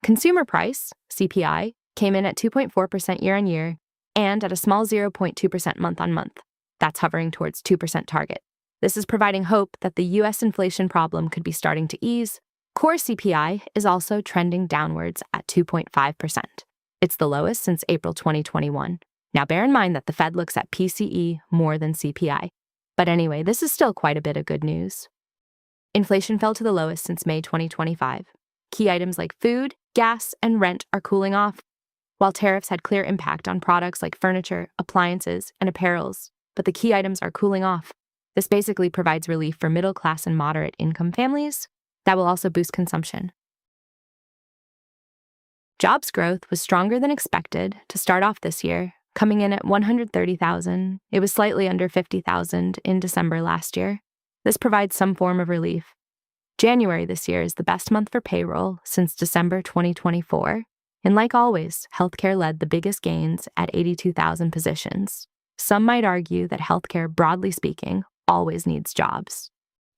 Consumer price, CPI, came in at 2.4% year-on-year and at a small 0.2% month-on-month. That's hovering towards 2% target. This is providing hope that the U.S. inflation problem could be starting to ease. Core CPI is also trending downwards at 2.5%. It's the lowest since April 2021. Now bear in mind that the Fed looks at PCE more than CPI. But anyway, this is still quite a bit of good news. Inflation fell to the lowest since May 2025. Key items like food, gas, and rent are cooling off, while tariffs had clear impact on products like furniture, appliances, and apparels. But the key items are cooling off. This basically provides relief for middle-class and moderate-income families. That will also boost consumption. Jobs growth was stronger than expected to start off this year, coming in at 130,000. It was slightly under 50,000 in December last year. This provides some form of relief. January this year is the best month for payroll since December 2024. And like always, healthcare led the biggest gains at 82,000 positions. Some might argue that healthcare, broadly speaking, always needs jobs.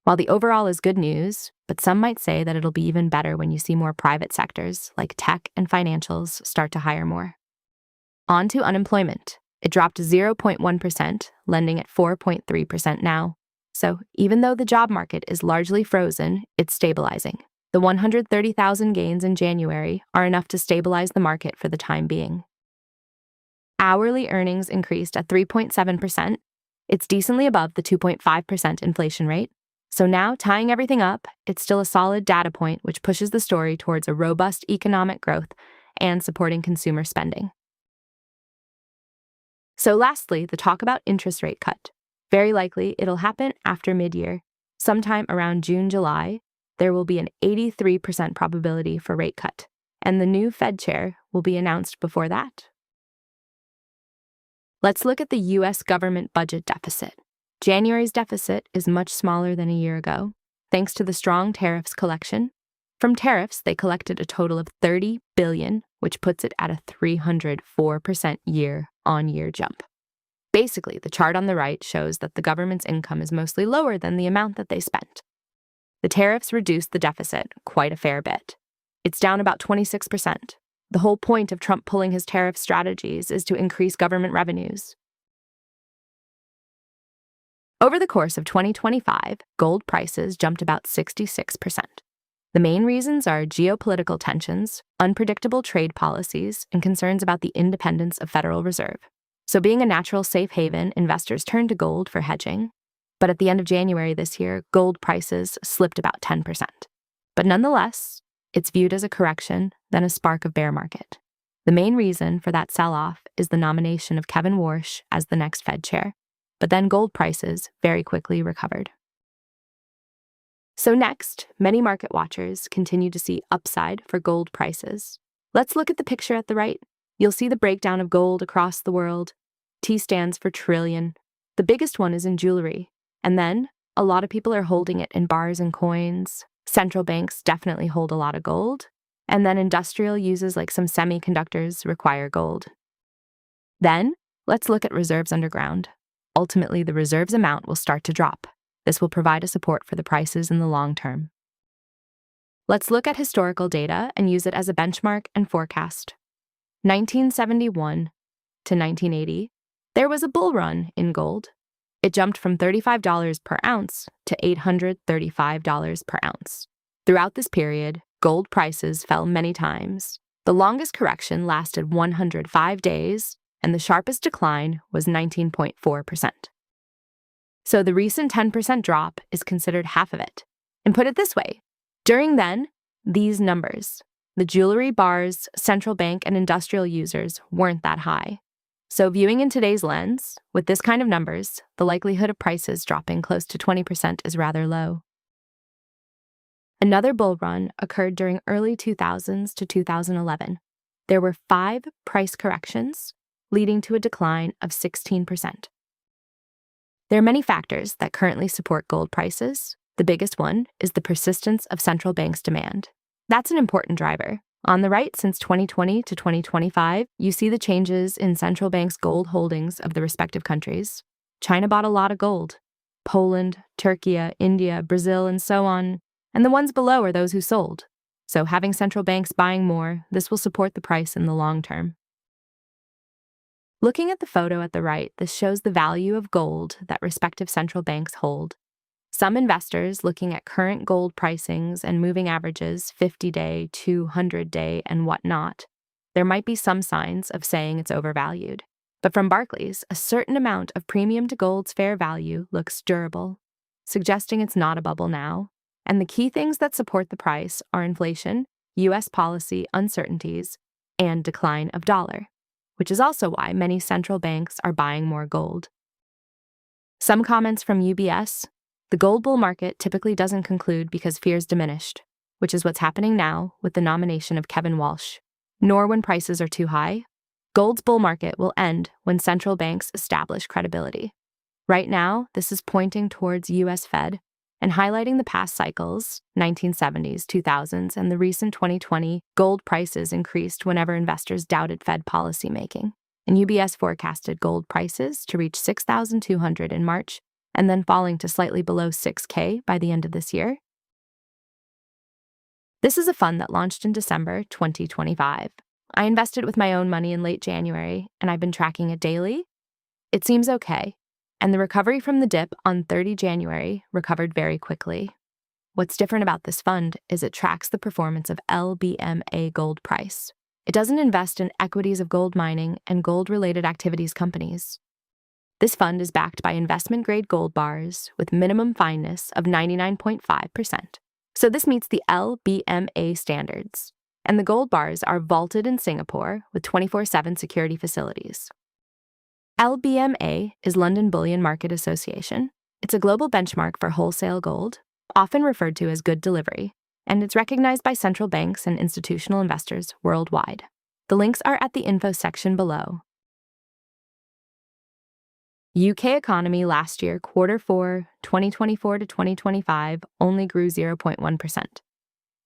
While the overall is good news, but some might say that it'll be even better when you see more private sectors, like tech and financials, start to hire more. On to unemployment. It dropped to 0.1%, lending at 4.3% now. So even though the job market is largely frozen, it's stabilizing. The 130,000 gains in January are enough to stabilize the market for the time being. Hourly earnings increased at 3.7%. It's decently above the 2.5% inflation rate. So now, tying everything up, it's still a solid data point which pushes the story towards a robust economic growth and supporting consumer spending. So lastly, the talk about interest rate cut. Very likely it'll happen after mid-year. Sometime around June, July, there will be an 83% probability for rate cut, and the new Fed chair will be announced before that. Let's look at the U.S. government budget deficit. January's deficit is much smaller than a year ago, thanks to the strong tariffs collection. From tariffs, they collected a total of $30 billion, which puts it at a 304% year-on-year jump. Basically, the chart on the right shows that the government's income is mostly lower than the amount that they spent. The tariffs reduced the deficit quite a fair bit. It's down about 26%. The whole point of Trump pulling his tariff strategies is to increase government revenues. Over the course of 2025, gold prices jumped about 66%. The main reasons are geopolitical tensions, unpredictable trade policies, and concerns about the independence of Federal Reserve. So being a natural safe haven, investors turned to gold for hedging. But at the end of January this year, gold prices slipped about 10%. But nonetheless, it's viewed as a correction, then a spark of bear market. The main reason for that sell-off is the nomination of Kevin Warsh as the next Fed chair. But then gold prices very quickly recovered. So next, many market watchers continue to see upside for gold prices. Let's look at the picture at the right. You'll see the breakdown of gold across the world. T stands for trillion. The biggest one is in jewelry. And then, a lot of people are holding it in bars and coins. Central banks definitely hold a lot of gold. And then industrial uses like some semiconductors require gold. Then, let's look at reserves underground. Ultimately, the reserves amount will start to drop. This will provide a support for the prices in the long term. Let's look at historical data and use it as a benchmark and forecast. 1971 to 1980, there was a bull run in gold. It jumped from $35 per ounce to $835 per ounce. Throughout this period, gold prices fell many times. The longest correction lasted 105 days, and the sharpest decline was 19.4%. So the recent 10% drop is considered half of it. And put it this way, during then, these numbers, the jewelry, bars, central bank, and industrial users weren't that high. So viewing in today's lens, with this kind of numbers, the likelihood of prices dropping close to 20% is rather low. Another bull run occurred during early 2000s to 2011. There were 5 price corrections, leading to a decline of 16%. There are many factors that currently support gold prices. The biggest one is the persistence of central banks' demand. That's an important driver. On the right, since 2020 to 2025, you see the changes in central banks' gold holdings of the respective countries. China bought a lot of gold. Poland, Turkey, India, Brazil, and so on. And the ones below are those who sold. So having central banks buying more, this will support the price in the long term. Looking at the photo at the right, this shows the value of gold that respective central banks hold. Some investors looking at current gold pricings and moving averages, 50-day, 200-day, and whatnot, there might be some signs of saying it's overvalued. But from Barclays, a certain amount of premium to gold's fair value looks durable, suggesting it's not a bubble now. And the key things that support the price are inflation, U.S. policy uncertainties, and decline of dollar, which is also why many central banks are buying more gold. Some comments from UBS: the gold bull market typically doesn't conclude because fears diminished, which is what's happening now with the nomination of Kevin Walsh, nor when prices are too high. Gold's bull market will end when central banks establish credibility. Right now, this is pointing towards U.S. Fed and highlighting the past cycles, 1970s, 2000s, and the recent 2020, gold prices increased whenever investors doubted Fed policymaking. And UBS forecasted gold prices to reach $6,200 in March, and then falling to slightly below $6,000 by the end of this year. This is a fund that launched in December 2025. I invested with my own money in late January, and I've been tracking it daily. It seems okay, and the recovery from the dip on 30 January recovered very quickly. What's different about this fund is it tracks the performance of LBMA gold price. It doesn't invest in equities of gold mining and gold-related activities companies. This fund is backed by investment-grade gold bars with minimum fineness of 99.5%. So this meets the LBMA standards. And the gold bars are vaulted in Singapore with 24/7 security facilities. LBMA is London Bullion Market Association. It's a global benchmark for wholesale gold, often referred to as good delivery, and it's recognized by central banks and institutional investors worldwide. The links are at the info section below. UK economy last year, Q4, 2024 to 2025, only grew 0.1%.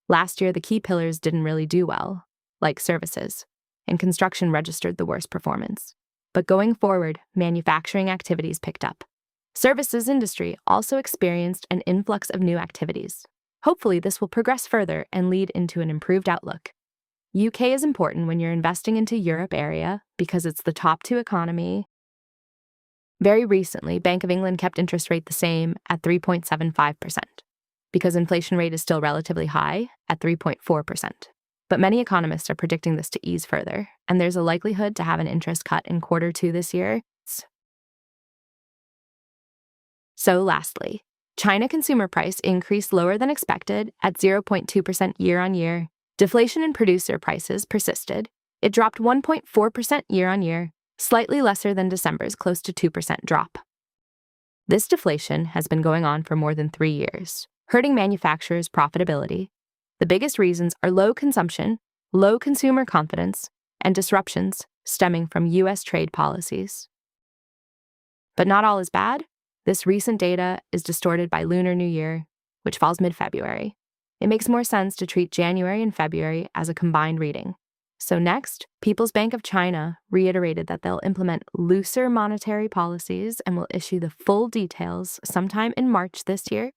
Last year, the key pillars didn't really do well, like services, and construction registered the worst performance. But going forward, manufacturing activities picked up. Services industry also experienced an influx of new activities. Hopefully, this will progress further and lead into an improved outlook. UK is important when you're investing into Europe area because it's the top 2 economy. Very recently, Bank of England kept interest rate the same at 3.75%, because inflation rate is still relatively high at 3.4%. But many economists are predicting this to ease further, and there's a likelihood to have an interest cut in Q2 this year. So lastly, China consumer price increased lower than expected at 0.2% year-on-year. Deflation in producer prices persisted. It dropped 1.4% year-on-year, slightly lesser than December's close to 2% drop. This deflation has been going on for more than 3 years, hurting manufacturers' profitability. The biggest reasons are low consumption, low consumer confidence, and disruptions stemming from U.S. trade policies. But not all is bad. This recent data is distorted by Lunar New Year, which falls mid-February. It makes more sense to treat January and February as a combined reading. So next, People's Bank of China reiterated that they'll implement looser monetary policies and will issue the full details sometime in March this year.